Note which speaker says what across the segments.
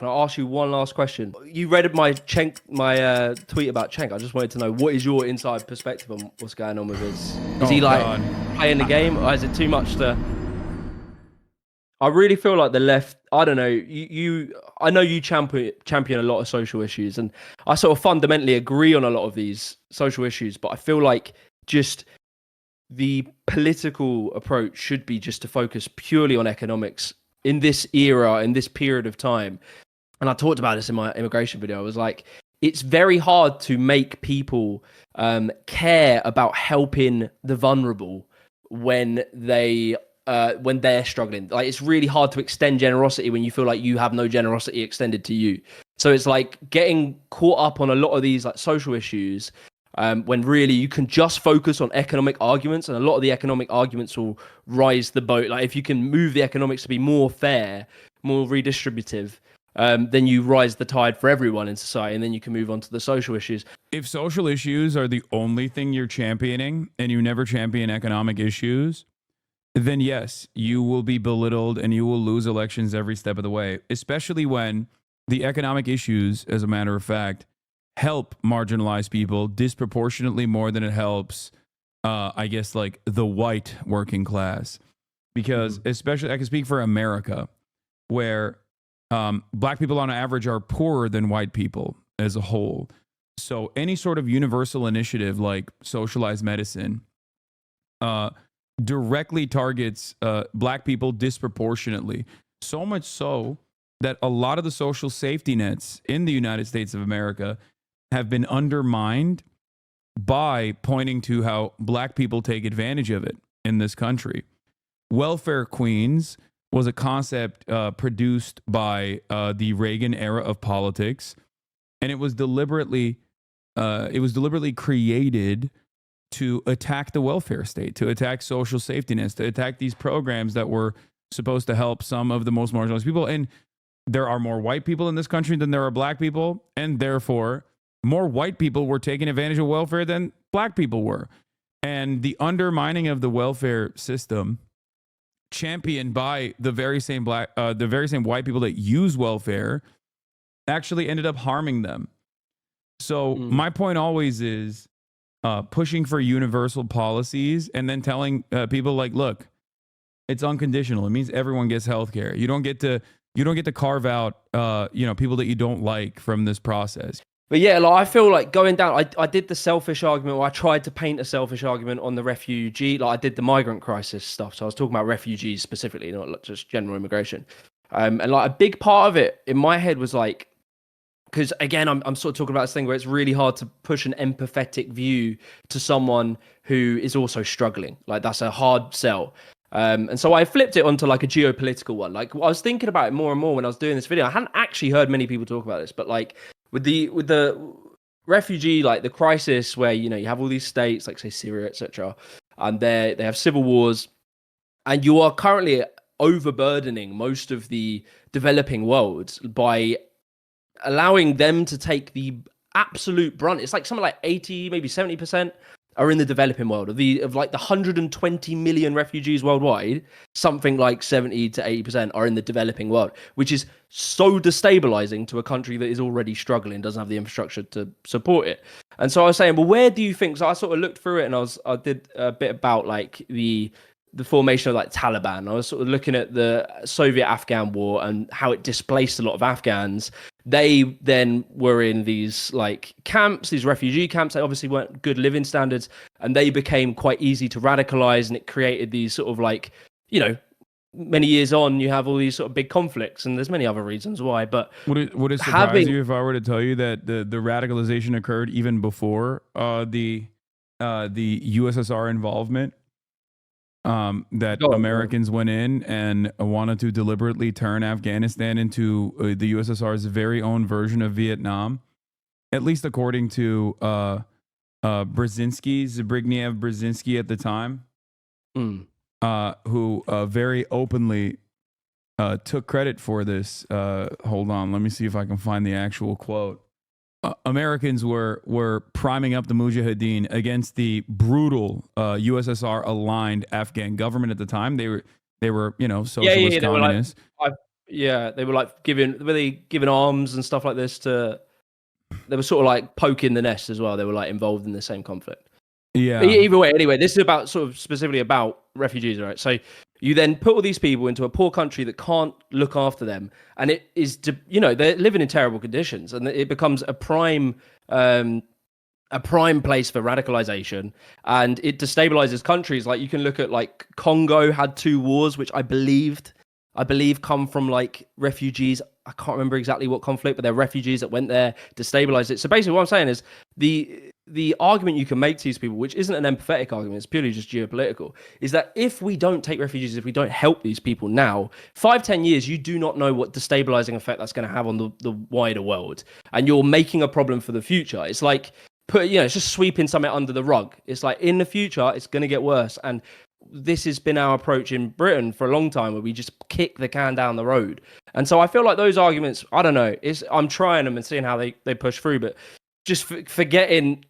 Speaker 1: Can I ask you one last question? You read my tweet about Cenk. I just wanted to know, what is your inside perspective on what's going on with his? Is he like playing the game, or is it too much to? I really feel like the left. I don't know. I know you champion a lot of social issues, and I sort of fundamentally agree on a lot of these social issues. But I feel like just the political approach should be just to focus purely on economics in this era, in this period of time. And I talked about this in my immigration video. I was like, it's very hard to make people care about helping the vulnerable when they're struggling. Like, it's really hard to extend generosity when you feel like you have no generosity extended to you. So it's like getting caught up on a lot of these like social issues when really you can just focus on economic arguments, and a lot of the economic arguments will rise the boat. Like, if you can move the economics to be more fair, more redistributive, then you rise the tide for everyone in society, and then you can move on to the social issues.
Speaker 2: If social issues are the only thing you're championing and you never champion economic issues, then yes, you will be belittled and you will lose elections every step of the way, especially when the economic issues, as a matter of fact, help marginalized people disproportionately more than it helps, I guess, like the white working class. Because especially, I can speak for America, where black people on average are poorer than white people as a whole. So any sort of universal initiative like socialized medicine directly targets black people disproportionately. So much so that a lot of the social safety nets in the United States of America have been undermined by pointing to how black people take advantage of it in this country. Welfare queens was a concept produced by the Reagan era of politics, and it was deliberately created to attack the welfare state, to attack social safety nets, to attack these programs that were supposed to help some of the most marginalized people. And there are more white people in this country than there are black people, and therefore more white people were taking advantage of welfare than black people were. And the undermining of the welfare system, championed by the very same white people that use welfare, actually ended up harming them. So my point always is pushing for universal policies and then telling people, like, look, it's unconditional. It means everyone gets health care. You don't get to carve out people that you don't like from this process.
Speaker 1: But yeah, like, I feel like going down, I did the selfish argument, or I tried to paint a selfish argument on the refugee, like I did the migrant crisis stuff. So I was talking about refugees specifically, not just general immigration. And like a big part of it in my head was like, because again, I'm sort of talking about this thing where it's really hard to push an empathetic view to someone who is also struggling. Like, that's a hard sell. And so I flipped it onto like a geopolitical one. Like, I was thinking about it more and more when I was doing this video. I hadn't actually heard many people talk about this, but like with the refugee, like the crisis where, you have all these states, like say Syria, etc., and they have civil wars, and you are currently overburdening most of the developing world by allowing them to take the absolute brunt. It's like something like 80, maybe 70% are in the developing world. Of like the 120 million refugees worldwide, something like 70 to 80% are in the developing world, which is so destabilizing to a country that is already struggling, doesn't have the infrastructure to support it. And so I was saying, well, where do you think? So I sort of looked through it, and I did a bit about like the formation of like Taliban. I was sort of looking at the Soviet-Afghan war and how it displaced a lot of Afghans. They then were in these like camps, these refugee camps. They obviously weren't good living standards, and they became quite easy to radicalize, and it created these sort of like, many years on, you have all these sort of big conflicts, and there's many other reasons why. But
Speaker 2: would it surprise you if I were to tell you that the radicalization occurred even before the USSR involvement? That Americans went in and wanted to deliberately turn Afghanistan into the USSR's very own version of Vietnam, at least according to Zbigniew Brzezinski at the time, who very openly took credit for this. Hold on, let me see if I can find the actual quote. Americans were priming up the Mujahideen against the brutal USSR aligned Afghan government at the time. They were socialist communists.
Speaker 1: Yeah, they were like giving arms and stuff like this to. They were sort of like poking the nest as well. They were like involved in the same conflict.
Speaker 2: Yeah.
Speaker 1: Either way, anyway, this is about sort of specifically about refugees, right? So you then put all these people into a poor country that can't look after them, and it is, they're living in terrible conditions, and it becomes a prime place for radicalization, and it destabilizes countries. Like you can look at like Congo had 2 wars, which I believe come from like refugees. I can't remember exactly what conflict, but they're refugees that went there, destabilized it. So basically what I'm saying is the argument you can make to these people, which isn't an empathetic argument, it's purely just geopolitical, is that if we don't take refugees, if we don't help these people now, 5-10 years, you do not know what destabilizing effect that's going to have on the wider world. And you're making a problem for the future. It's like, it's just sweeping something under the rug. It's like in the future, it's going to get worse. And this has been our approach in Britain for a long time, where we just kick the can down the road. And so I feel like those arguments, I don't know, I'm trying them and seeing how they push through, but just forgetting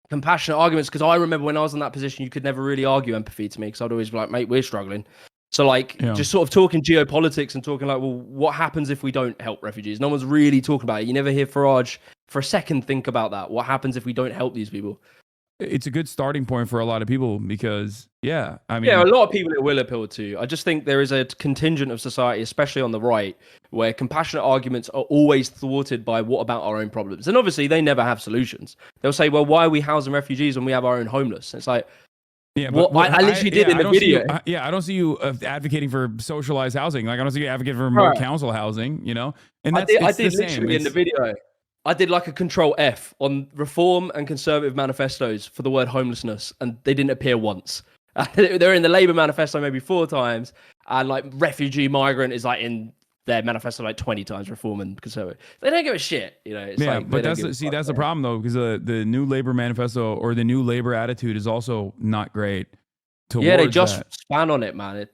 Speaker 1: compassionate arguments. Because I remember when I was in that position, you could never really argue empathy to me, because I'd always be like, mate, we're struggling. So like just sort of talking geopolitics and talking like, well, what happens if we don't help refugees? No one's really talking about it. You never hear Farage for a second think about that. What happens if we don't help these people?
Speaker 2: It's a good starting point for a lot of people because, a
Speaker 1: lot of people it will appeal to. I just think there is a contingent of society, especially on the right, where compassionate arguments are always thwarted by what about our own problems? And obviously they never have solutions. They'll say, well, why are we housing refugees when we have our own homeless? It's like,
Speaker 2: yeah,
Speaker 1: but I literally did in the video.
Speaker 2: I don't see you advocating for socialized housing. Like I don't see you advocating for more council housing, And
Speaker 1: I did literally in the video. I did like a control F on reform and conservative manifestos for the word homelessness, and they didn't appear once. They're in the Labour manifesto maybe 4 times, and like refugee migrant is like in their manifesto like 20 times, reform and conservative. They don't give a shit, It's
Speaker 2: but that's the problem though, because the new Labour manifesto or the new Labour attitude is also not great.
Speaker 1: They just span on it, man.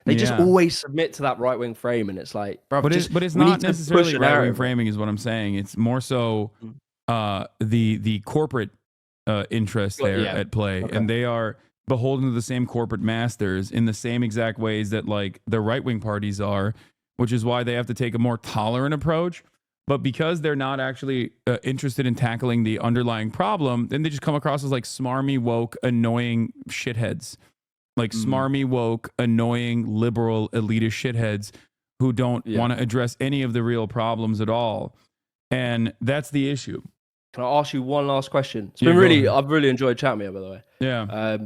Speaker 1: They just always submit to that right wing frame, and it's like, bro.
Speaker 2: But it's not necessarily right wing framing, is what I'm saying. It's more so the corporate interests there at play, and they are beholden to the same corporate masters in the same exact ways that like the right wing parties are, which is why they have to take a more tolerant approach. But because they're not actually interested in tackling the underlying problem, then they just come across as like smarmy, woke, annoying shitheads. Like smarmy, woke, annoying, liberal, elitist shitheads who don't want to address any of the real problems at all. And that's the issue.
Speaker 1: Can I ask you one last question? I've really enjoyed chatting with you, by the way.
Speaker 2: Yeah.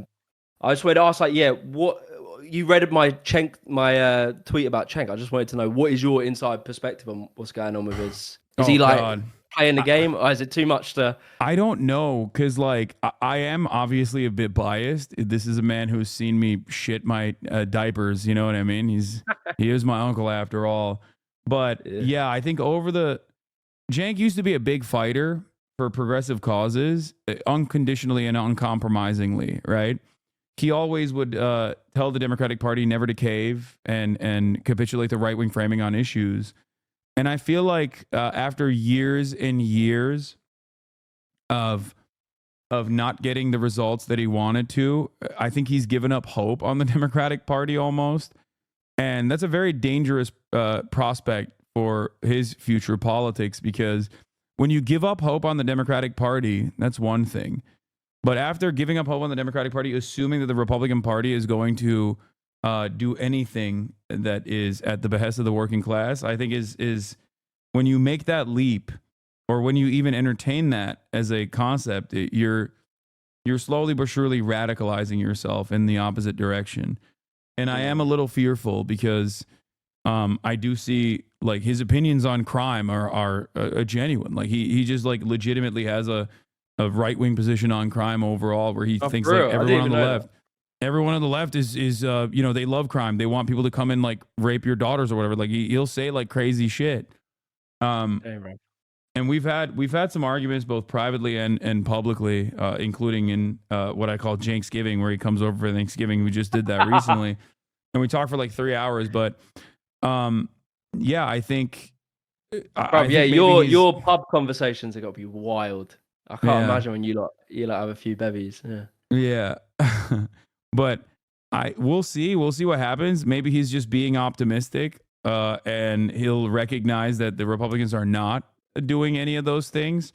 Speaker 1: I just wanted to ask, like, what you read my tweet about Cenk. I just wanted to know, what is your inside perspective on what's going on with his? Is he playing the game, or is it too much to?
Speaker 2: I don't know, because like I am obviously a bit biased. This is a man who's seen me shit my diapers. You know what I mean? He is my uncle after all. But I think Cenk used to be a big fighter for progressive causes, unconditionally and uncompromisingly, right? He always would tell the Democratic Party never to cave and capitulate the right wing framing on issues. And I feel like after years and years of not getting the results that he wanted to, I think he's given up hope on the Democratic Party almost. And that's a very dangerous prospect for his future politics, because when you give up hope on the Democratic Party, that's one thing. But after giving up hope on the Democratic Party, assuming that the Republican Party is going to do anything that is at the behest of the working class, I think is when you make that leap, or when you even entertain that as a concept, you're slowly but surely radicalizing yourself in the opposite direction. And I am a little fearful, because I do see like his opinions on crime are genuine. Like he just like legitimately has a right-wing position on crime overall, where he thinks like everyone on the left is they love crime. They want people to come and like rape your daughters or whatever. Like he'll say like crazy shit. And we've had some arguments both privately and publicly, including in what I call Thanksgiving, where he comes over for Thanksgiving. We just did that recently, and we talked for like 3 hours. But I think,
Speaker 1: your pub conversations have got to be wild. I can't imagine when you lot have a few bevies.
Speaker 2: Yeah. But We'll see. We'll see what happens. Maybe he's just being optimistic, and he'll recognize that the Republicans are not doing any of those things,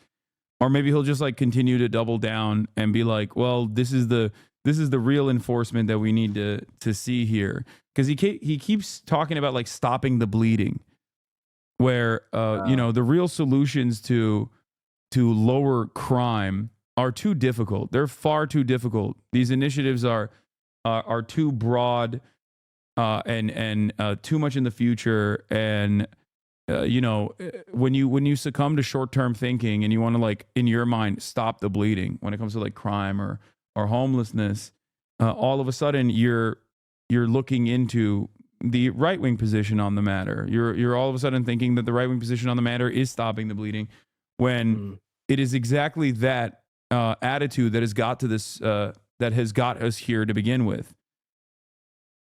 Speaker 2: or maybe he'll just like continue to double down and be like, "Well, this is the real enforcement that we need to see here," because he keeps talking about like stopping the bleeding, where the real solutions to lower crime are too difficult. They're far too difficult. These initiatives are too broad and too much in the future. And when you succumb to short-term thinking and you want to like in your mind stop the bleeding when it comes to like crime or homelessness, all of a sudden you're looking into the right-wing position on the matter. You're all of a sudden thinking that the right-wing position on the matter is stopping the bleeding, when it is exactly that attitude that has got to this that has got us here to begin with.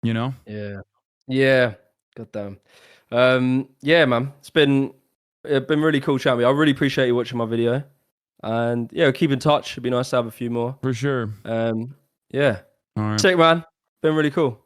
Speaker 1: Yeah. Goddamn. Yeah, man. It's been really cool chatting with you. I really appreciate you watching my video, and yeah, keep in touch. It'd be nice to have a few more
Speaker 2: For sure.
Speaker 1: yeah.
Speaker 2: All right.
Speaker 1: Sick, man. Been really cool.